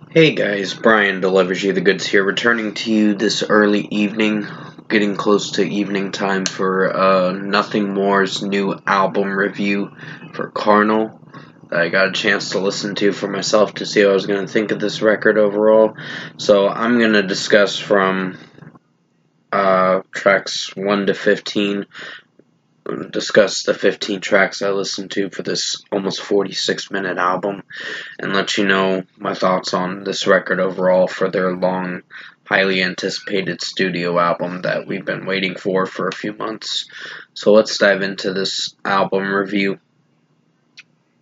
Hey guys, Brian delivers you the goods here, returning to you this early evening, getting close to evening time for Nothing More's new album review for Carnal. I got a chance to listen to for myself to see what I was going to think of this record overall. So I'm going to discuss from tracks 1 to 15, discuss the 15 tracks I listened to for this almost 46-minute album, and let you know my thoughts on this record overall for their long, highly anticipated studio album that we've been waiting for a few months. So let's dive into this album review.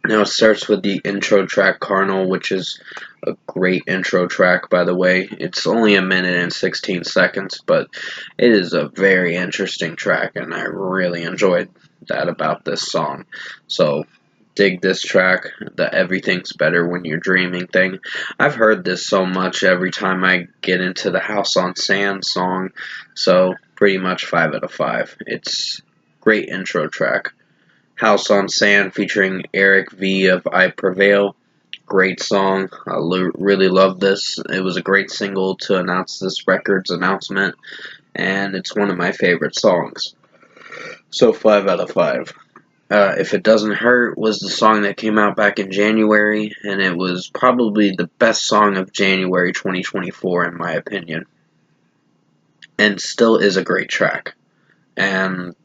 Now it starts with the intro track Carnal, which is a great intro track, by the way. It's only a minute and 16 seconds, but it is a very interesting track, and I really enjoyed that about this song. So dig this track, the Everything's Better When You're Dreaming thing. I've heard this so much every time I get into the House on Sand song, so pretty much 5 out of 5. It's great intro track. House on Sand featuring Eric V of I Prevail. Great song. I really love this. It was a great single to announce this record's announcement, and it's one of my favorite songs. So 5 out of 5. If It Doesn't Hurt was the song that came out back in January, and it was probably the best song of January 2024 in my opinion. And still is a great track. And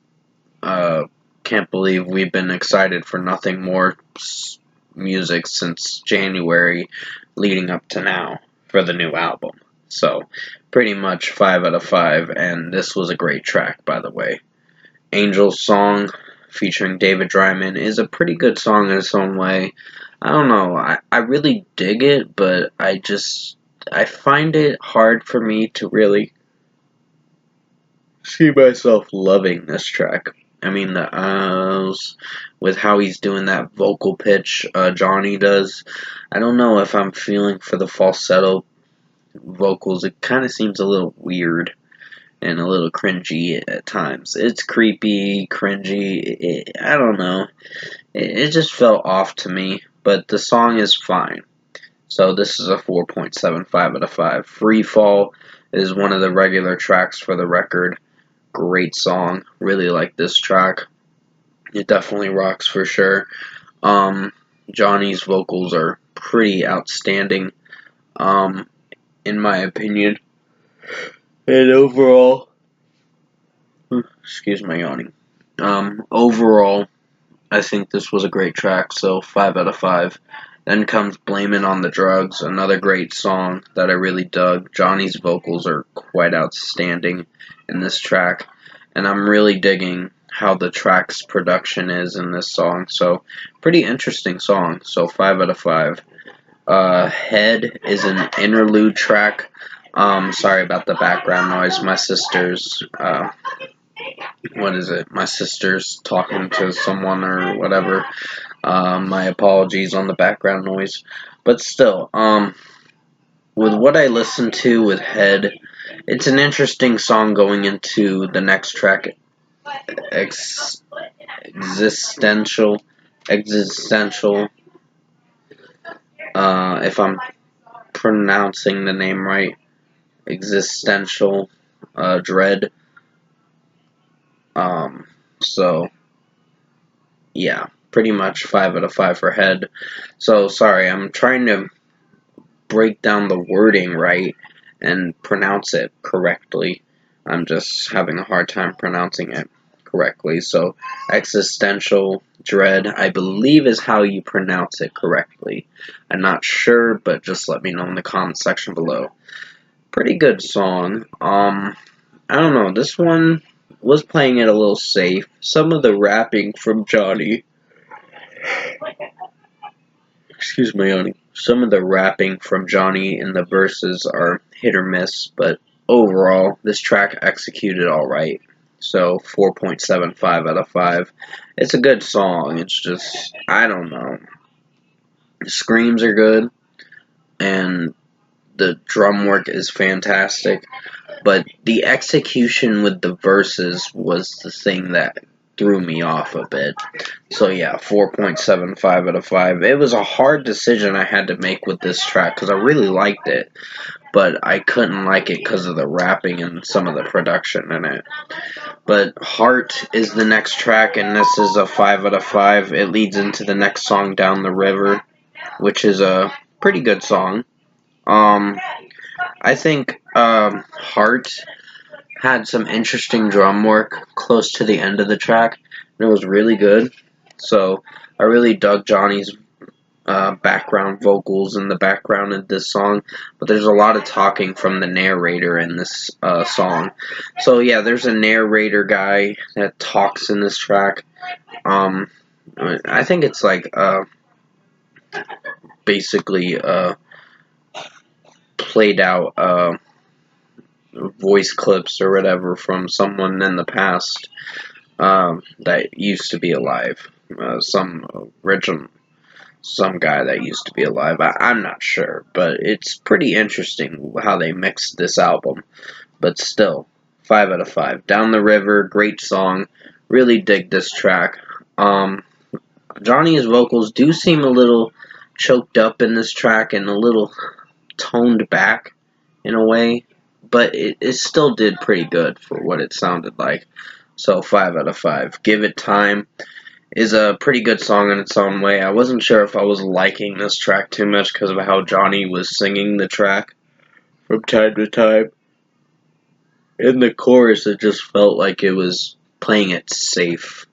can't believe we've been excited for Nothing More music since January leading up to now for the new album. So pretty much 5 out of 5, and this was a great track, by the way. Angel's Song featuring David Dryman is a pretty good song in its own way. I don't know, I really dig it, but I find it hard for me to really see myself loving this track. I mean, the with how he's doing that vocal pitch, Johnny does. I don't know if I'm feeling for the falsetto vocals. It kind of seems a little weird and a little cringy at times. It's creepy, cringy. I don't know. It just felt off to me, but the song is fine. So this is a 4.75 out of 5. Free Fall is one of the regular tracks for the record. Great song. Really like this track. It definitely rocks for sure. Johnny's vocals are pretty outstanding, in my opinion. And overall, excuse my yawning. Overall, I think this was a great track, so 5 out of 5. Then comes Blame It on the Drugs, another great song that I really dug. Johnny's vocals are quite outstanding in this track, and I'm really digging how the track's production is in this song, so pretty interesting song, so 5 out of 5. Head is an interlude track. Sorry about the background noise. My sister's, what is it? My sister's talking to someone or whatever. My apologies on the background noise. But still, with what I listened to with Head, it's an interesting song going into the next track, Existential. Existential. If I'm pronouncing the name right, Existential Dread. So yeah, pretty much 5 out of 5 for Head. So sorry, I'm trying to break down the wording right and pronounce it correctly. I'm just having a hard time pronouncing it correctly. So Existential Dread, I believe, is how you pronounce it correctly. I'm not sure, but just let me know in the comment section below. Pretty good song. I don't know, this one was playing it a little safe. Some of the rapping from Johnny, excuse me, Johnny. Some of the rapping from Johnny in the verses are hit or miss, but overall, this track executed alright. So 4.75 out of 5. It's a good song. It's just, I don't know. The screams are good, and the drum work is fantastic, but the execution with the verses was the thing that threw me off a bit. So yeah, 4.75 out of 5. It was a hard decision I had to make with this track because I really liked it, but I couldn't like it because of the rapping and some of the production in it. But Heart is the next track, and this is a 5 out of 5. It leads into the next song, Down the River, which is a pretty good song. I think Heart had some interesting drum work close to the end of the track, and it was really good. So I really dug Johnny's background vocals in the background of this song, but there's a lot of talking from the narrator in this song. So yeah, there's a narrator guy that talks in this track. Um, I think it's like basically played out voice clips or whatever from someone in the past that used to be alive. Some guy that used to be alive. I'm not sure, but it's pretty interesting how they mixed this album. But still, 5 out of 5. Down the River, great song. Really dig this track. Johnny's vocals do seem a little choked up in this track and a little toned back in a way, but it still did pretty good for what it sounded like. So 5 out of 5. Give It Time is a pretty good song in its own way. I wasn't sure if I was liking this track too much because of how Johnny was singing the track from time to time. In the chorus, it just felt like it was playing it safe.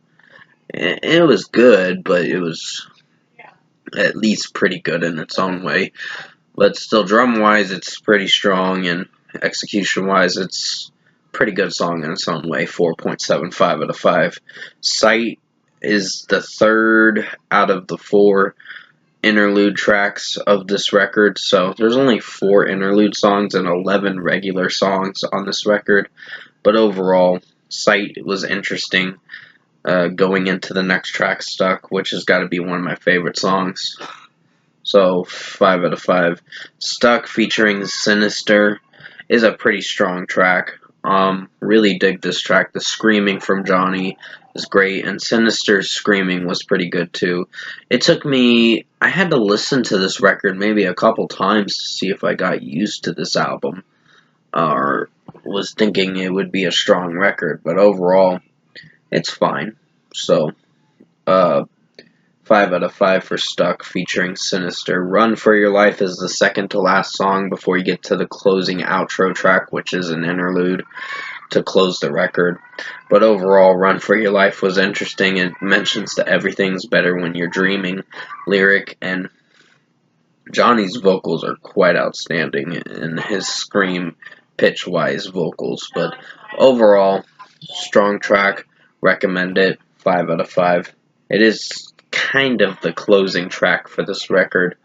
It was good, but it was at least pretty good in its own way. But still, drum-wise, it's pretty strong, and execution-wise, it's a pretty good song in its own way. 4.75 out of 5. Sight is the third out of the 4 interlude tracks of this record. So there's only 4 interlude songs and 11 regular songs on this record. But overall, Sight was interesting. Going into the next track, Stuck, which has got to be one of my favorite songs. So 5 out of 5. Stuck featuring Sinister is a pretty strong track. Really dig this track. The screaming from Johnny is great, and Sinister's screaming was pretty good too. I had to listen to this record maybe a couple times to see if I got used to this album, or was thinking it would be a strong record, but overall, it's fine. So, 5 out of 5 for Stuck featuring Sinister. Run for Your Life is the second to last song before you get to the closing outro track, which is an interlude to close the record. But overall, Run for Your Life was interesting. It mentions that everything's better when you're dreaming lyric, and Johnny's vocals are quite outstanding in his scream pitch-wise vocals. But overall, strong track. Recommend it. 5 out of 5. It is kind of the closing track for this record,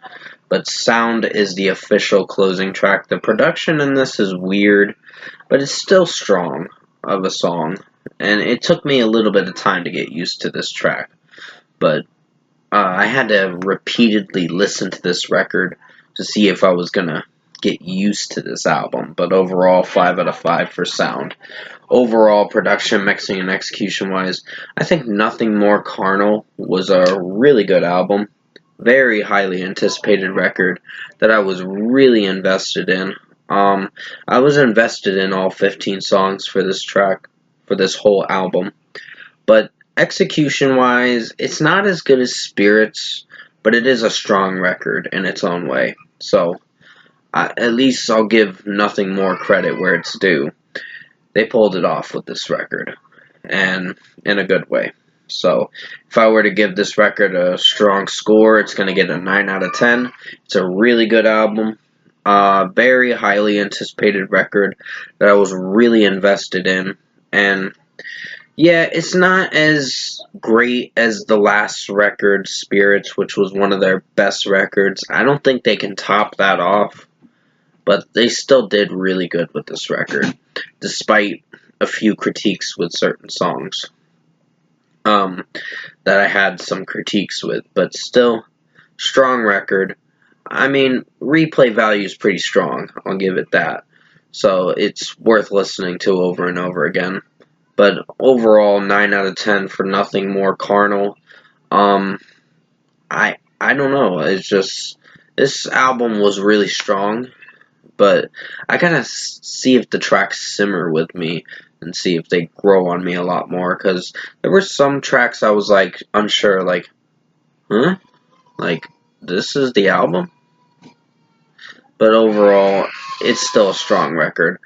but Sound is the official closing track. The production in this is weird, but it's still strong of a song, and it took me a little bit of time to get used to this track, but I had to repeatedly listen to this record to see if I was gonna get used to this album. But overall, 5 out of 5 for Sound. Overall, production, mixing, and execution-wise, I think Nothing More Carnal was a really good album. Very highly anticipated record that I was really invested in. I was invested in all 15 songs for this track, for this whole album. But execution-wise, it's not as good as Spirits, but it is a strong record in its own way. So, at least I'll give Nothing More credit where it's due. They pulled it off with this record, and in a good way. So, if I were to give this record a strong score, it's going to get a 9 out of 10. It's a really good album. Very highly anticipated record that I was really invested in. And, yeah, it's not as great as the last record, Spirits, which was one of their best records. I don't think they can top that off. But they still did really good with this record, despite a few critiques with certain songs that I had some critiques with. But still, strong record. I mean, replay value is pretty strong. I'll give it that. So it's worth listening to over and over again. But overall, 9 out of 10 for Nothing More Carnal. Um, I don't know. It's just this album was really strong, but I gotta see if the tracks simmer with me and see if they grow on me a lot more. Cause there were some tracks I was like unsure, like, huh, like this is the album. But overall, it's still a strong record.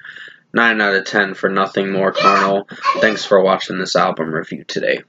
9 out of 10 for Nothing More Carnal. Thanks for watching this album review today.